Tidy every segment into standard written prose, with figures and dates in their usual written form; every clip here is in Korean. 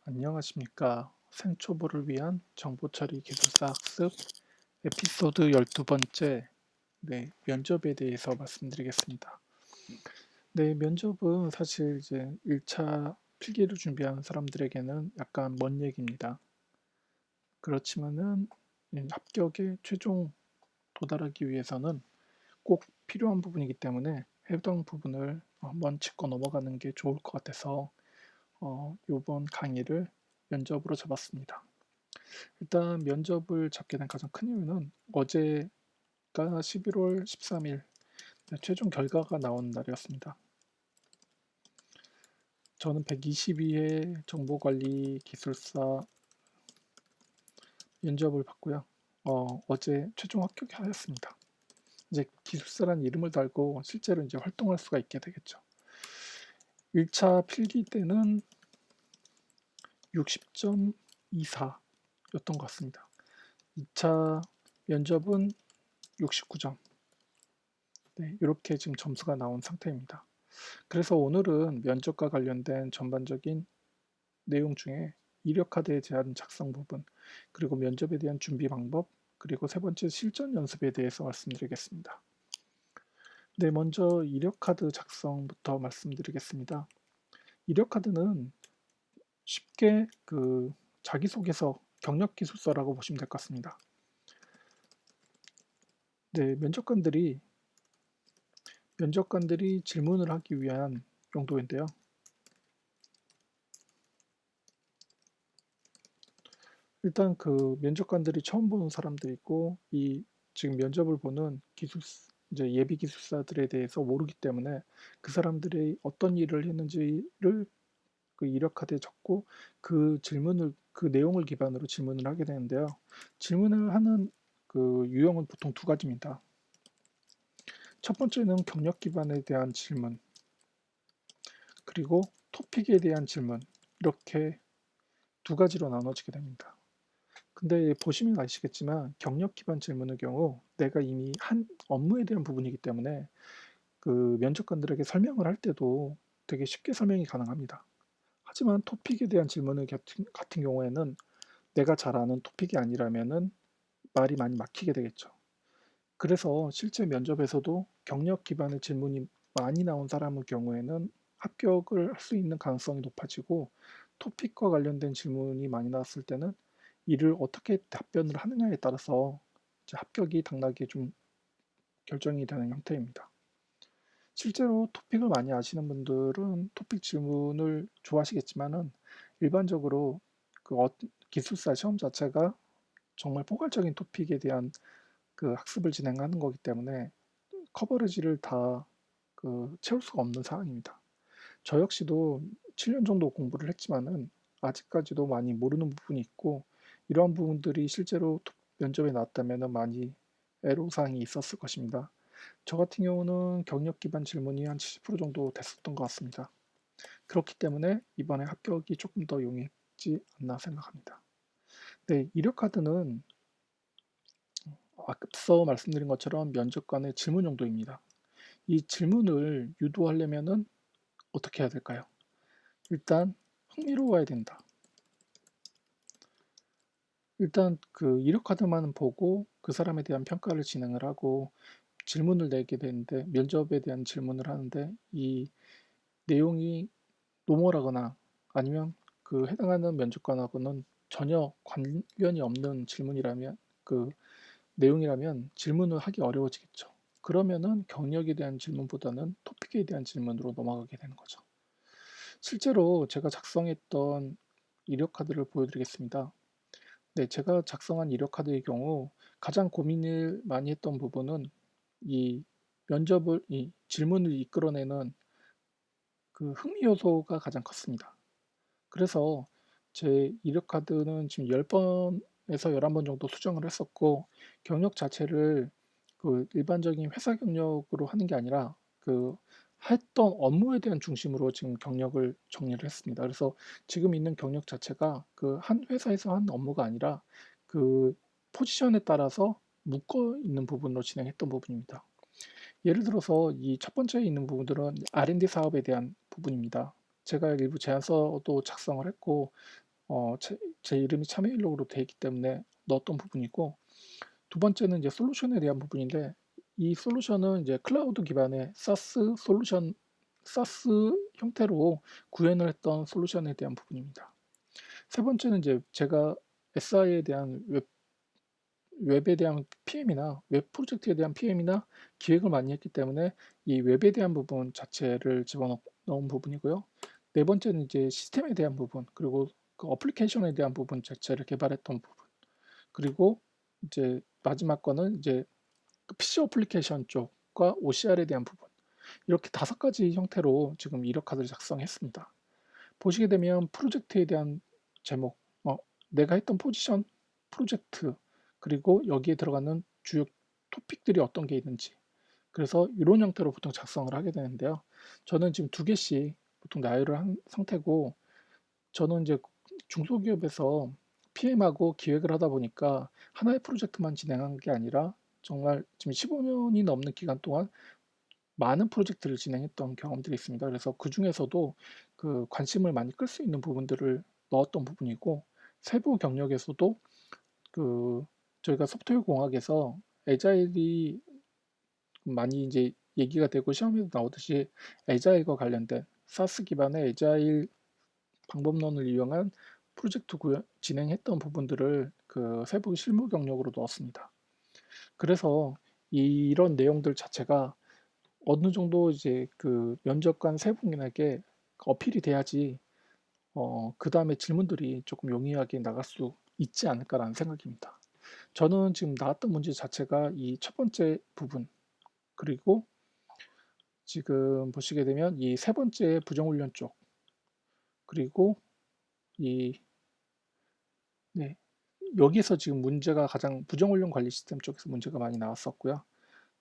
안녕하십니까. 생초보를 위한 정보처리 기술사 학습 에피소드 12번째 면접에 대해서 말씀드리겠습니다. 네, 면접은 사실 이제 1차 필기를 준비하는 사람들에게는 약간 먼 얘기입니다. 그렇지만은 합격에 최종 도달하기 위해서는 꼭 필요한 부분이기 때문에 해당 부분을 한번 짚고 넘어가는 게 좋을 것 같아서 이번 강의를 면접으로 잡았습니다. 일단 면접을 잡게 된 가장 큰 이유는 어제가 11월 13일 최종 결과가 나온 날이었습니다. 저는 122회 정보관리 기술사 면접을 봤고요. 어제 최종 합격하였습니다. 이제 기술사라는 이름을 달고 실제로 이제 활동할 수가 있게 되겠죠. 1차 필기 때는 60.24였던 것 같습니다. 2차 면접은 69점. 네, 이렇게 지금 점수가 나온 상태입니다. 그래서 오늘은 면접과 관련된 전반적인 내용 중에 이력카드에 대한 작성 부분, 그리고 면접에 대한 준비 방법, 그리고 세 번째 실전 연습에 대해서 말씀드리겠습니다. 네, 먼저 이력카드 작성부터 말씀드리겠습니다. 이력카드는 쉽게 자기소개서, 경력기술서라고 보시면 될 것 같습니다. 네, 면접관들이 질문을 하기 위한 용도인데요. 일단 면접관들이 처음 보는 사람들이 있고 지금 면접을 보는 이제 예비 기술사들에 대해서 모르기 때문에 그 사람들이 어떤 일을 했는지를 그 이력 카드에 적고 그 내용을 기반으로 질문을 하게 되는데요. 질문을 하는 유형은 보통 두 가지입니다. 첫 번째는 경력 기반에 대한 질문, 그리고 토픽에 대한 질문, 이렇게 두 가지로 나눠지게 됩니다. 근데 보시면 아시겠지만 경력 기반 질문의 경우 내가 이미 한 업무에 대한 부분이기 때문에 면접관들에게 설명을 할 때도 되게 쉽게 설명이 가능합니다. 하지만 토픽에 대한 질문의 같은 경우에는 내가 잘 아는 토픽이 아니라면은 말이 많이 막히게 되겠죠. 그래서 실제 면접에서도 경력 기반의 질문이 많이 나온 사람의 경우에는 합격을 할 수 있는 가능성이 높아지고, 토픽과 관련된 질문이 많이 나왔을 때는 이를 어떻게 답변을 하느냐에 따라서 이제 합격이 당락이 좀 결정이 되는 형태입니다. 실제로 토픽을 많이 아시는 분들은 토픽 질문을 좋아하시겠지만은, 일반적으로 기술사 시험 자체가 정말 포괄적인 토픽에 대한 학습을 진행하는 거기 때문에 커버리지를 다 채울 수가 없는 상황입니다. 저 역시도 7년 정도 공부를 했지만은 아직까지도 많이 모르는 부분이 있고, 이러한 부분들이 실제로 면접에 나왔다면 많이 애로사항이 있었을 것입니다. 저 같은 경우는 경력 기반 질문이 한 70% 정도 됐었던 것 같습니다. 그렇기 때문에 이번에 합격이 조금 더 용이했지 않나 생각합니다. 네, 이력 카드는 앞서 말씀드린 것처럼 면접관의 질문 용도입니다. 이 질문을 유도하려면은 어떻게 해야 될까요? 일단 흥미로워야 된다. 일단 이력 카드만 보고 그 사람에 대한 평가를 진행을 하고 질문을 내게 되는데, 면접에 대한 질문을 하는데 이 내용이 노멀하거나 아니면 해당하는 면접관하고는 전혀 관련이 없는 질문이라면, 내용이라면 질문을 하기 어려워지겠죠. 그러면은 경력에 대한 질문보다는 토픽에 대한 질문으로 넘어가게 되는 거죠. 실제로 제가 작성했던 이력 카드를 보여드리겠습니다. 네, 제가 작성한 이력 카드의 경우 가장 고민을 많이 했던 부분은 이 이 질문을 이끌어내는 흥미 요소가 가장 컸습니다. 그래서 제 이력 카드는 지금 10번에서 11번 정도 수정을 했었고, 경력 자체를 일반적인 회사 경력으로 하는 게 아니라 했던 업무에 대한 중심으로 지금 경력을 정리를 했습니다. 그래서 지금 있는 경력 자체가 한 회사에서 한 업무가 아니라 포지션에 따라서 묶어 있는 부분으로 진행했던 부분입니다. 예를 들어서 이 첫 번째에 있는 부분들은 R&D 사업에 대한 부분입니다. 제가 일부 제안서도 작성을 했고 제 이름이 참여일록으로 되어 있기 때문에 넣었던 부분이고, 두 번째는 이제 솔루션에 대한 부분인데, 이 솔루션은 이제 클라우드 기반의 사스 형태로 구현을 했던 솔루션에 대한 부분입니다. 세 번째는 이제 제가 SI에 대한 웹에 대한 PM이나 웹 프로젝트에 대한 PM이나 기획을 많이 했기 때문에 이 웹에 대한 부분 자체를 집어넣은 부분이고요. 네 번째는 이제 시스템에 대한 부분, 그리고 그 어플리케이션에 대한 부분 자체를 개발했던 부분, 그리고 이제 마지막 거는 이제 그 PC 어플리케이션 쪽과 OCR에 대한 부분, 이렇게 다섯 가지 형태로 지금 이력 카드를 작성했습니다. 보시게 되면 프로젝트에 대한 제목, 내가 했던 포지션, 프로젝트, 그리고 여기에 들어가는 주요 토픽들이 어떤 게 있는지, 그래서 이런 형태로 보통 작성을 하게 되는데요. 저는 지금 두 개씩 보통 나열을 한 상태고, 저는 이제 중소기업에서 PM하고 기획을 하다 보니까 하나의 프로젝트만 진행한 게 아니라 정말 지금 15년이 넘는 기간 동안 많은 프로젝트를 진행했던 경험들이 있습니다. 그래서 그 중에서도 그 관심을 많이 끌 수 있는 부분들을 넣었던 부분이고, 세부 경력에서도 그 저희가 소프트웨어 공학에서 에자일이 많이 이제 얘기가 되고 시험에도 나오듯이 에자일과 관련된 사스 기반의 에자일 방법론을 이용한 프로젝트 진행했던 부분들을 그 세부 실무 경력으로 넣었습니다. 그래서 이런 내용들 자체가 어느 정도 이제 그 면접관 세 분에게 어필이 돼야지 그 다음에 질문들이 조금 용이하게 나갈 수 있지 않을까라는 생각입니다. 저는 지금 나왔던 문제 자체가 이 첫 번째 부분, 그리고 지금 보시게 되면 이 세 번째 부정훈련 쪽, 그리고 이 네, 여기서 지금 문제가 가장 부정훈련 관리 시스템 쪽에서 문제가 많이 나왔었고요.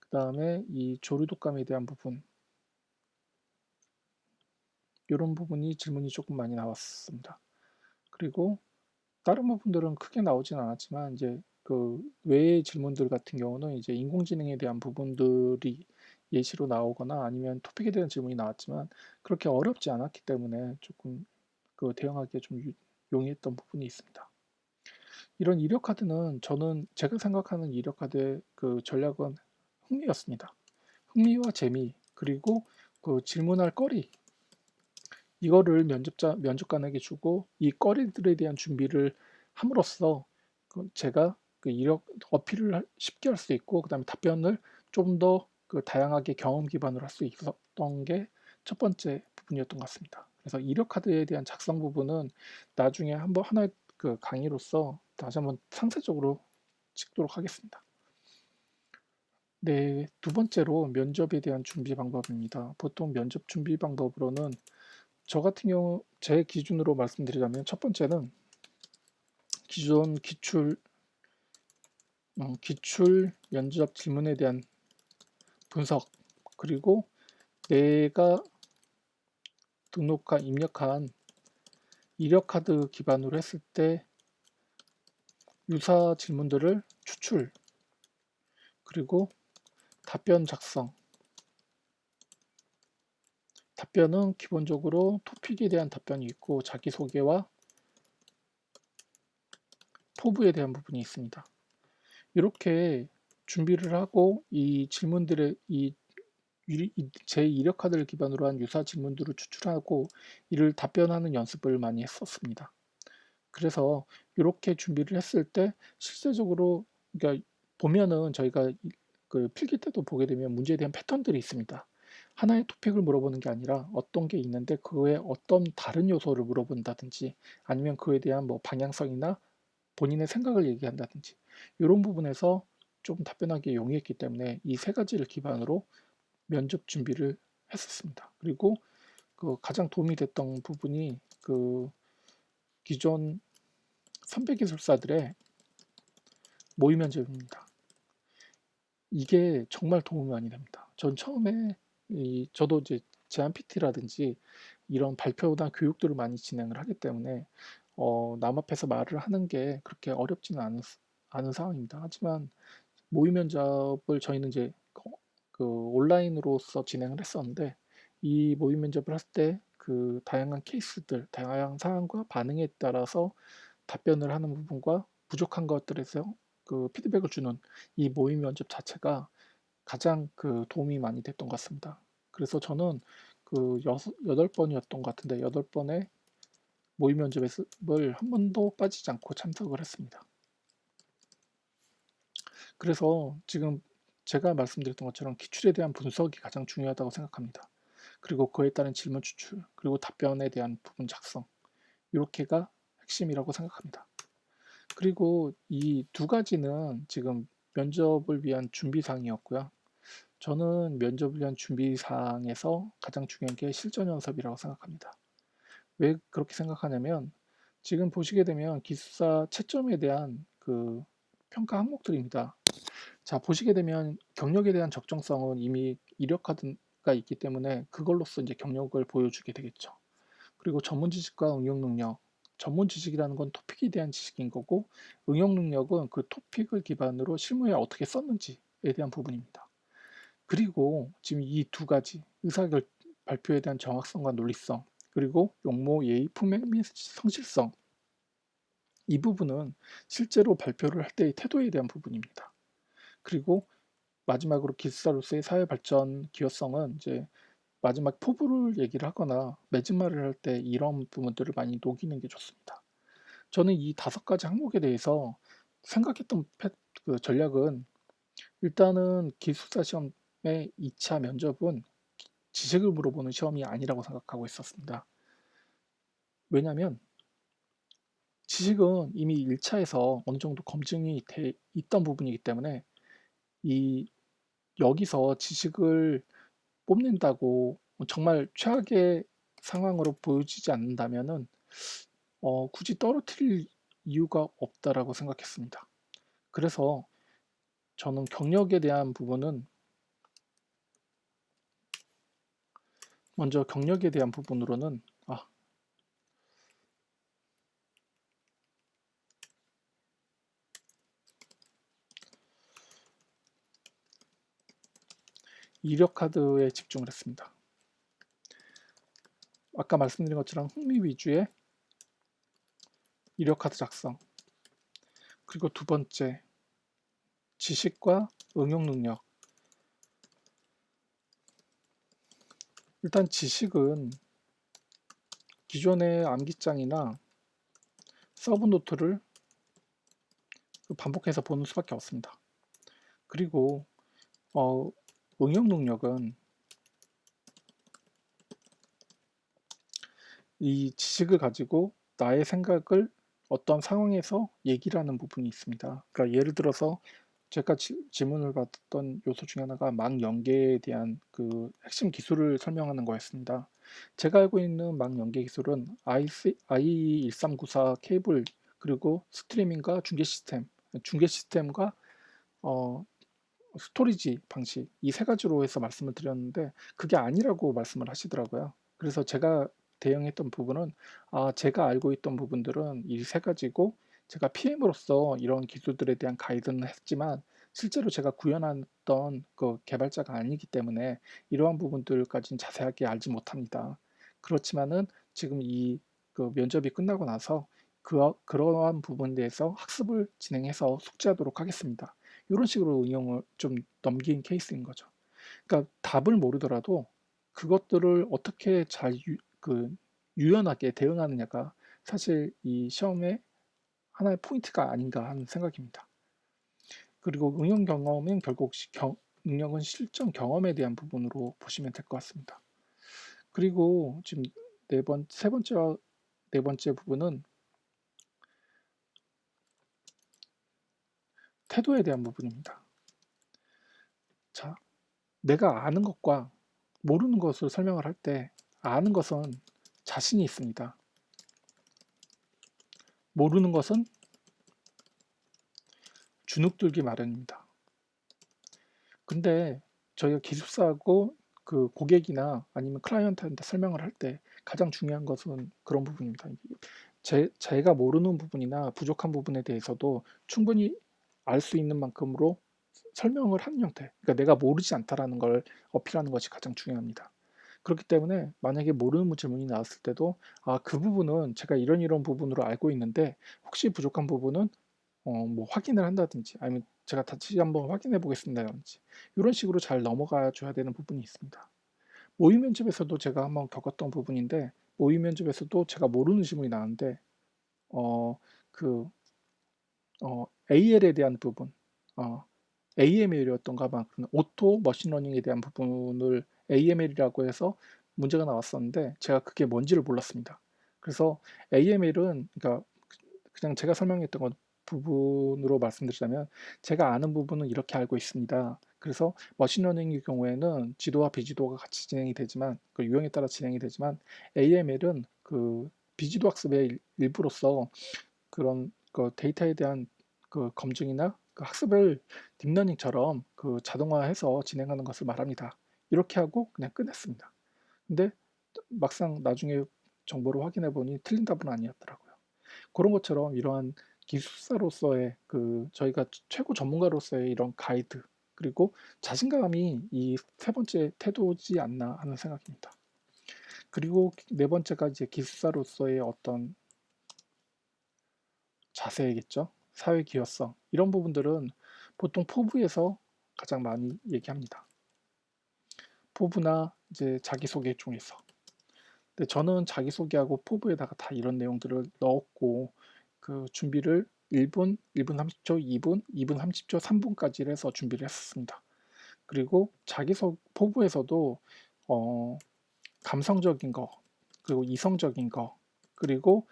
그 다음에 이 조류 독감에 대한 부분, 이런 부분이 질문이 조금 많이 나왔습니다. 그리고 다른 부분들은 크게 나오진 않았지만 이제 그 외의 질문들 같은 경우는 이제 인공지능에 대한 부분들이 예시로 나오거나 아니면 토픽에 대한 질문이 나왔지만 그렇게 어렵지 않았기 때문에 조금 그 대응하기에 좀 용이했던 부분이 있습니다. 이런 이력 카드는 저는 제가 생각하는 이력 카드의 그 전략은 흥미였습니다. 흥미와 재미, 그리고 그 질문할 거리, 이거를 면접관에게 주고 이 거리들에 대한 준비를 함으로써 그 제가 그 이력 어필을 쉽게 할 수 있고, 그다음에 답변을 좀 더 그 다양하게 경험 기반으로 할 수 있었던 게 첫 번째 부분이었던 것 같습니다. 그래서 이력 카드에 대한 작성 부분은 나중에 한번 하나의 그 강의로서 다시 한번 상세적으로 찍도록 하겠습니다. 네, 두 번째로 면접에 대한 준비 방법입니다. 보통 면접 준비 방법으로는 저 같은 경우 제 기준으로 말씀드리자면 첫 번째는 기존 기출 면접 질문에 대한 분석, 그리고 내가 입력한 이력 카드 기반으로 했을 때 유사 질문들을 추출, 그리고 답변 작성. 답변은 기본적으로 토픽에 대한 답변이 있고 자기소개와 포부에 대한 부분이 있습니다. 이렇게 준비를 하고 이 질문들의 제 이력 카드를 기반으로 한 유사 질문들을 추출하고 이를 답변하는 연습을 많이 했었습니다. 그래서 이렇게 준비를 했을 때 실제적으로 그러니까 보면은 저희가 그 필기 때도 보게 되면 문제에 대한 패턴들이 있습니다. 하나의 토픽을 물어보는 게 아니라 어떤 게 있는데 그 외에 어떤 다른 요소를 물어본다든지 아니면 그에 대한 뭐 방향성이나 본인의 생각을 얘기한다든지 이런 부분에서 좀 답변하기 용이했기 때문에 이 세 가지를 기반으로 면접 준비를 했었습니다. 그리고 그 가장 도움이 됐던 부분이 그 기존 선배 기술사들의 모의 면접입니다. 이게 정말 도움이 많이 됩니다. 전 처음에 저도 이제 제안 PT라든지 이런 발표나 교육들을 많이 진행을 하기 때문에 남 앞에서 말을 하는 게 그렇게 어렵지는 않은 상황입니다. 하지만 모의 면접을 저희는 이제 그 온라인으로서 진행을 했었는데 이 모의 면접을 했을 때 그 다양한 케이스들, 다양한 상황과 반응에 따라서 답변을 하는 부분과 부족한 것들에서 그 피드백을 주는 이 모의 면접 자체가 가장 그 도움이 많이 됐던 것 같습니다. 그래서 저는 그 8번이었던 것 같은데 8번의 모의 면접을 한 번도 빠지지 않고 참석을 했습니다. 그래서 지금 제가 말씀드렸던 것처럼 기출에 대한 분석이 가장 중요하다고 생각합니다. 그리고 그에 따른 질문 추출, 그리고 답변에 대한 부분 작성, 이렇게가 핵심이라고 생각합니다. 그리고 이 두 가지는 지금 면접을 위한 준비사항이었고요. 저는 면접을 위한 준비사항에서 가장 중요한 게 실전 연습이라고 생각합니다. 왜 그렇게 생각하냐면 지금 보시게 되면 기숙사 채점에 대한 그 평가 항목들입니다. 자, 보시게 되면 경력에 대한 적정성은 이미 이력카드가 있기 때문에 그걸로써 이제 경력을 보여주게 되겠죠. 그리고 전문 지식과 응용 능력. 전문 지식이라는 건 토픽에 대한 지식인 거고, 응용 능력은 그 토픽을 기반으로 실무에 어떻게 썼는지에 대한 부분입니다. 그리고 지금 이 두 가지 발표에 대한 정확성과 논리성, 그리고 용모, 예의, 품행 및 성실성, 이 부분은 실제로 발표를 할 때의 태도에 대한 부분입니다. 그리고 마지막으로 기숙사로서의 사회 발전 기여성은 이제 마지막 포부를 얘기를 하거나 맺은말을 할 때 이런 부분들을 많이 녹이는 게 좋습니다. 저는 이 5가지 항목에 대해서 생각했던 그 전략은 일단은 기숙사 시험의 2차 면접은 지식을 물어보는 시험이 아니라고 생각하고 있었습니다. 왜냐하면 지식은 이미 1차에서 어느 정도 검증이 돼 있던 부분이기 때문에 이 여기서 지식을 뽑는다고 정말 최악의 상황으로 보여지지 않는다면은 굳이 떨어뜨릴 이유가 없다라고 생각했습니다. 그래서 저는 경력에 대한 부분은 먼저 경력에 대한 부분으로는 이력 카드에 집중을 했습니다. 아까 말씀드린 것처럼 흥미 위주의 이력 카드 작성, 그리고 두 번째 지식과 응용 능력. 일단 지식은 기존의 암기장이나 서브 노트를 반복해서 보는 수밖에 없습니다. 그리고 응용 능력은 이 지식을 가지고 나의 생각을 어떤 상황에서 얘기를 하는 부분이 있습니다. 그러니까 예를 들어서 제가 질문을 받았던 요소 중에 하나가 망연계에 대한 그 핵심 기술을 설명하는 거였습니다. 제가 알고 있는 망연계 기술은 IE1394 케이블, 그리고 스트리밍과 중계 시스템과 스토리지 방식, 이 세 가지로 해서 말씀을 드렸는데 그게 아니라고 말씀을 하시더라고요. 그래서 제가 대응했던 부분은 제가 알고 있던 부분들은 이 세 가지고, 제가 PM으로서 이런 기술들에 대한 가이드는 했지만 실제로 제가 구현했던 그 개발자가 아니기 때문에 이러한 부분들까지는 자세하게 알지 못합니다. 그렇지만은 지금 이 그 면접이 끝나고 나서 그러한 부분에 대해서 학습을 진행해서 숙지하도록 하겠습니다. 이런 식으로 응용을 좀 넘긴 케이스인 거죠. 그러니까 답을 모르더라도 그것들을 어떻게 유연하게 대응하느냐가 사실 이 시험의 하나의 포인트가 아닌가 하는 생각입니다. 그리고 응용 경험은 결국 능력은 실전 경험에 대한 부분으로 보시면 될 것 같습니다. 그리고 지금 네 번째 부분은 태도에 대한 부분입니다. 자, 내가 아는 것과 모르는 것을 설명을 할 때 아는 것은 자신이 있습니다. 모르는 것은 주눅들기 마련입니다. 근데 저희가 기숙사하고 그 고객이나 아니면 클라이언트한테 설명을 할 때 가장 중요한 것은 그런 부분입니다. 제가 모르는 부분이나 부족한 부분에 대해서도 충분히 알 수 있는 만큼으로 설명을 하는 형태. 그러니까 내가 모르지 않다라는 걸 어필하는 것이 가장 중요합니다. 그렇기 때문에 만약에 모르는 질문이 나왔을 때도 그 부분은 제가 이런 부분으로 알고 있는데 혹시 부족한 부분은 뭐 확인을 한다든지 아니면 제가 다시 한번 확인해 보겠습니다라든지 이런 식으로 잘 넘어가 줘야 되는 부분이 있습니다. 모의 면접에서도 제가 한번 겪었던 부분인데 모의 면접에서도 제가 모르는 질문이 나왔는데 어 그 AL에 대한 부분 어 AML이었던가 막 오토 머신러닝에 대한 부분을 AML이라고 해서 문제가 나왔었는데 제가 그게 뭔지를 몰랐습니다. 그래서 AML은 그러니까 그냥 제가 설명했던 것 부분으로 말씀드리자면 제가 아는 부분은 이렇게 알고 있습니다. 그래서 머신러닝의 경우에는 지도와 비지도가 같이 진행이 되지만 그 유형에 따라 진행이 되지만 AML은 그 비지도 학습의 일부로서 그런 그 데이터에 대한 그 검증이나 그 학습을 딥러닝처럼 그 자동화해서 진행하는 것을 말합니다. 이렇게 하고 그냥 끝냈습니다. 근데 막상 나중에 정보를 확인해 보니 틀린 답은 아니었더라고요. 그런 것처럼 이러한 기술사로서의 그 저희가 최고 전문가로서의 이런 가이드 그리고 자신감이 이 세 번째 태도지 않나 하는 생각입니다. 그리고 네 번째가 이제 기술사로서의 어떤 자세겠죠. 사회 기여성 이런 부분들은 보통 포부에서 가장 많이 얘기합니다. 포부나 이제 자기소개 중에서. 근데 저는 자기소개하고 포부에다가 다 이런 내용들을 넣었고 그 준비를 1분, 1분 30초, 2분, 2분 30초, 3분까지 해서 준비를 했었습니다. 그리고 포부에서도 어, 감성적인 거, 그리고 이성적인 거, 그리고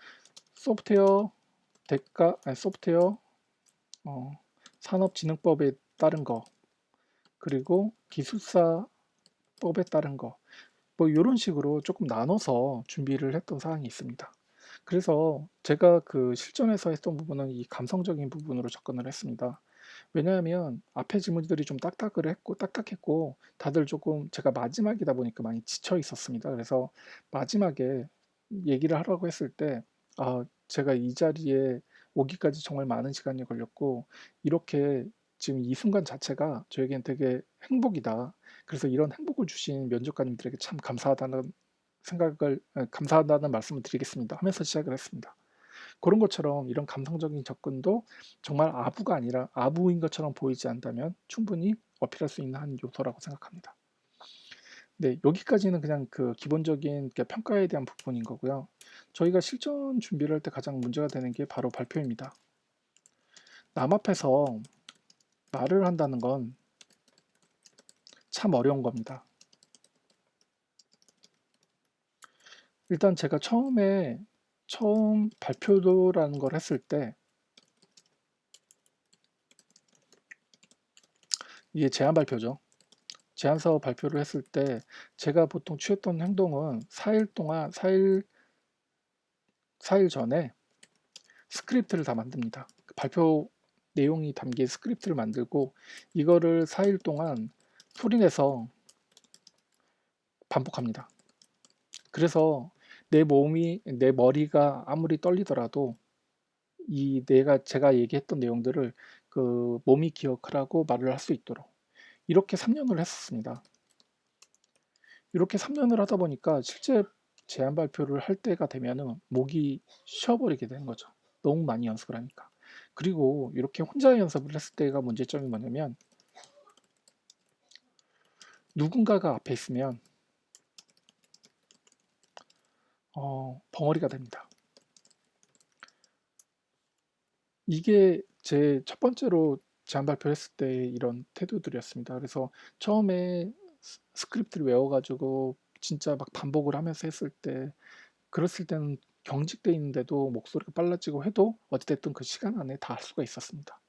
소프트웨어 소프트웨어 어, 산업진흥법에 따른 거, 그리고 기술사법에 따른 거, 뭐 이런 식으로 조금 나눠서 준비를 했던 사항이 있습니다. 그래서 제가 그 실전에서 했던 부분은 이 감성적인 부분으로 접근을 했습니다. 왜냐하면 앞에 질문들이 좀 딱딱했고, 다들 조금 제가 마지막이다 보니까 많이 지쳐 있었습니다. 그래서 마지막에 얘기를 하라고 했을 때, 제가 이 자리에 오기까지 정말 많은 시간이 걸렸고, 이렇게 지금 이 순간 자체가 저에겐 되게 행복이다. 그래서 이런 행복을 주신 면접관님들에게 참 감사하다는 말씀을 드리겠습니다 하면서 시작을 했습니다. 그런 것처럼 이런 감성적인 접근도 정말 아부가 아니라 아부인 것처럼 보이지 않다면 충분히 어필할 수 있는 한 요소라고 생각합니다. 네, 여기까지는 그냥 그 기본적인 평가에 대한 부분인 거고요. 저희가 실전 준비를 할 때 가장 문제가 되는 게 바로 발표입니다. 남 앞에서 말을 한다는 건 참 어려운 겁니다. 일단 제가 처음 발표라는 걸 했을 때 이게 제안 발표죠. 제안 사업 발표를 했을 때 제가 보통 취했던 행동은 4일 전에 스크립트를 다 만듭니다. 발표 내용이 담긴 스크립트를 만들고 이거를 4일 동안 소리내서 반복합니다. 그래서 내 머리가 아무리 떨리더라도 제가 얘기했던 내용들을 그 몸이 기억하라고 말을 할 수 있도록 이렇게 3년을 했었습니다. 이렇게 3년을 하다 보니까 실제 제안 발표를 할 때가 되면은 목이 쉬어버리게 되는 거죠. 너무 많이 연습을 하니까. 그리고 이렇게 혼자 연습을 했을 때가 문제점이 뭐냐면 누군가가 앞에 있으면 벙어리가 됩니다. 이게 제 첫 번째로 제안 발표를 했을 때 이런 태도들이었습니다. 그래서 처음에 스크립트를 외워가지고 진짜 막 반복을 하면서 했을 때 그랬을 때는 경직돼 있는데도 목소리가 빨라지고 해도 어찌됐든 그 시간 안에 다 할 수가 있었습니다.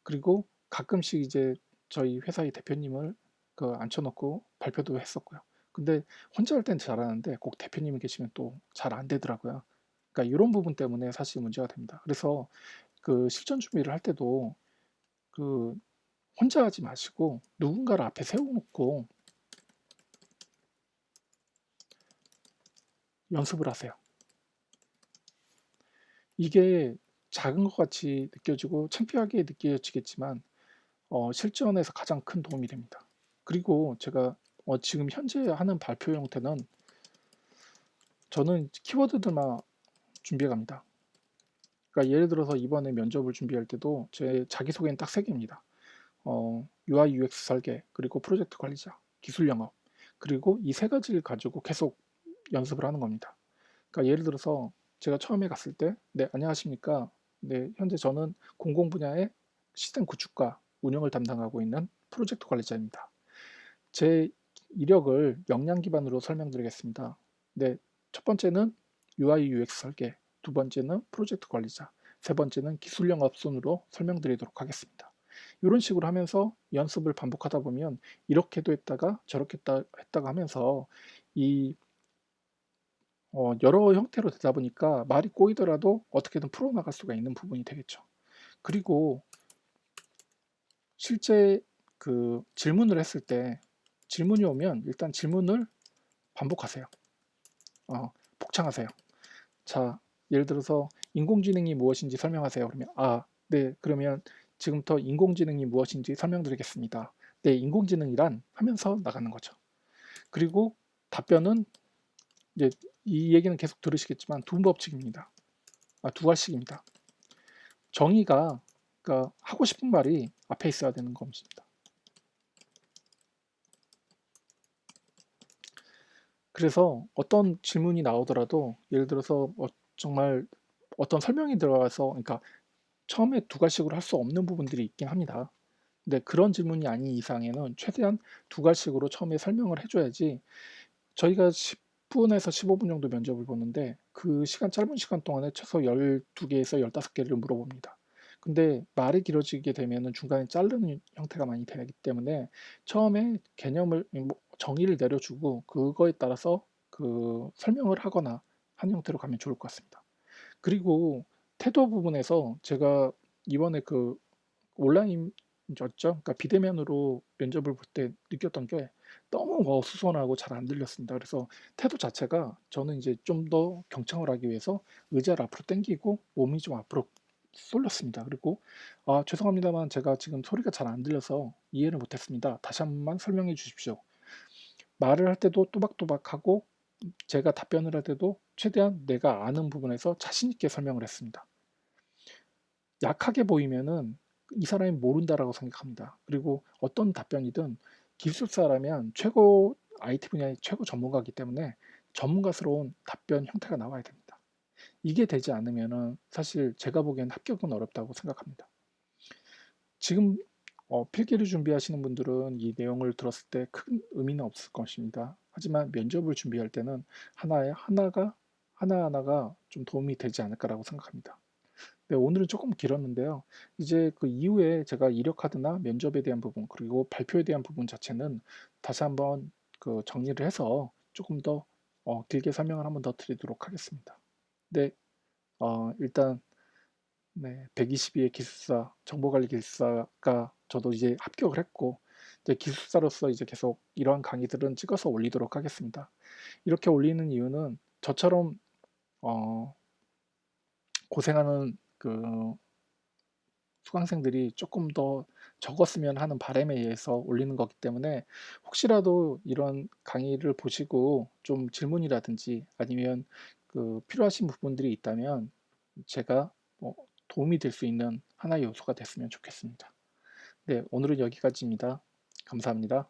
그리고 가끔씩 이제 저희 회사의 대표님을 그 앉혀놓고 발표도 했었고요. 근데 혼자 할 땐 잘하는데 꼭 대표님이 계시면 또 잘 안 되더라고요. 그러니까 이런 부분 때문에 사실 문제가 됩니다. 그래서 그 실전 준비를 할 때도 그 혼자 하지 마시고 누군가를 앞에 세워놓고 연습을 하세요. 이게 작은 것 같이 느껴지고 창피하게 느껴지겠지만 실전에서 가장 큰 도움이 됩니다. 그리고 제가 지금 현재 하는 발표 형태는 저는 키워드들만 준비해 갑니다. 그러니까 예를 들어서 이번에 면접을 준비할 때도 제 자기소개는 딱 3개입니다. UI UX 설계, 그리고 프로젝트 관리자, 기술 영업, 그리고 이 3가지를 가지고 계속 연습을 하는 겁니다. 그러니까 예를 들어서 제가 처음에 갔을 때, 네, 안녕하십니까. 네, 현재 저는 공공 분야의 시스템 구축과 운영을 담당하고 있는 프로젝트 관리자입니다. 제 이력을 역량 기반으로 설명드리겠습니다. 네, 첫 번째는 UI UX 설계, 두 번째는 프로젝트 관리자, 세 번째는 기술 영업 순으로 설명드리도록 하겠습니다. 이런 식으로 하면서 연습을 반복하다 보면 이렇게도 했다가 저렇게 했다가 하면서 이 여러 형태로 되다 보니까 말이 꼬이더라도 어떻게든 풀어나갈 수가 있는 부분이 되겠죠. 그리고 실제 그 질문을 했을 때 질문이 오면 일단 질문을 반복하세요. 복창하세요. 자, 예를 들어서 인공지능이 무엇인지 설명하세요. 그러면 네, 그러면 지금부터 인공지능이 무엇인지 설명드리겠습니다. 네, 인공지능이란 하면서 나가는 거죠. 그리고 답변은 이제 이 얘기는 계속 들으시겠지만 두 법칙입니다. 두 갈씩입니다. 정의가 그러니까 하고 싶은 말이 앞에 있어야 되는 겁니다. 그래서 어떤 질문이 나오더라도 예를 들어서 정말 어떤 설명이 들어가서 그러니까 처음에 두 갈씩으로 할 수 없는 부분들이 있긴 합니다. 근데 그런 질문이 아닌 이상에는 최대한 두 갈씩으로 처음에 설명을 해줘야지 저희가 10분에서 15분 정도 면접을 보는데 그 시간 짧은 시간 동안에 최소 12개에서 15개를 물어봅니다. 근데 말이 길어지게 되면 중간에 자르는 형태가 많이 되기 때문에 처음에 개념을 정의를 내려주고 그거에 따라서 그 설명을 하거나 한 형태로 가면 좋을 것 같습니다. 그리고 태도 부분에서 제가 이번에 그 온라인이었죠. 그러니까 비대면으로 면접을 볼 때 느꼈던 게 너무 어수선하고 잘 안 들렸습니다. 그래서 태도 자체가 저는 이제 좀 더 경청을 하기 위해서 의자를 앞으로 당기고 몸이 좀 앞으로 쏠렸습니다. 그리고 죄송합니다만 제가 지금 소리가 잘 안 들려서 이해를 못했습니다. 다시 한 번만 설명해 주십시오. 말을 할 때도 또박또박하고 제가 답변을 할 때도 최대한 내가 아는 부분에서 자신 있게 설명을 했습니다. 약하게 보이면은 이 사람이 모른다라고 생각합니다. 그리고 어떤 답변이든 기술사라면 최고 IT 분야의 최고 전문가이기 때문에 전문가스러운 답변 형태가 나와야 됩니다. 이게 되지 않으면은 사실 제가 보기엔 합격은 어렵다고 생각합니다. 지금 필기를 준비하시는 분들은 이 내용을 들었을 때 큰 의미는 없을 것입니다. 하지만 면접을 준비할 때는 하나하나가 좀 도움이 되지 않을까라고 생각합니다. 네, 오늘은 조금 길었는데요. 이제 그 이후에 제가 이력 카드나 면접에 대한 부분, 그리고 발표에 대한 부분 자체는 다시 한번 그 정리를 해서 조금 더 길게 설명을 한번 더 드리도록 하겠습니다. 네, 일단 네, 122의 기술사, 정보관리 기술사가 저도 이제 합격을 했고, 이제 기술사로서 이제 계속 이러한 강의들은 찍어서 올리도록 하겠습니다. 이렇게 올리는 이유는 저처럼 어, 고생하는 그 수강생들이 조금 더 적었으면 하는 바람에 의해서 올리는 거기 때문에 혹시라도 이런 강의를 보시고 좀 질문이라든지 아니면 그 필요하신 부분들이 있다면 제가 도움이 될 수 있는 하나의 요소가 됐으면 좋겠습니다. 네, 오늘은 여기까지입니다. 감사합니다.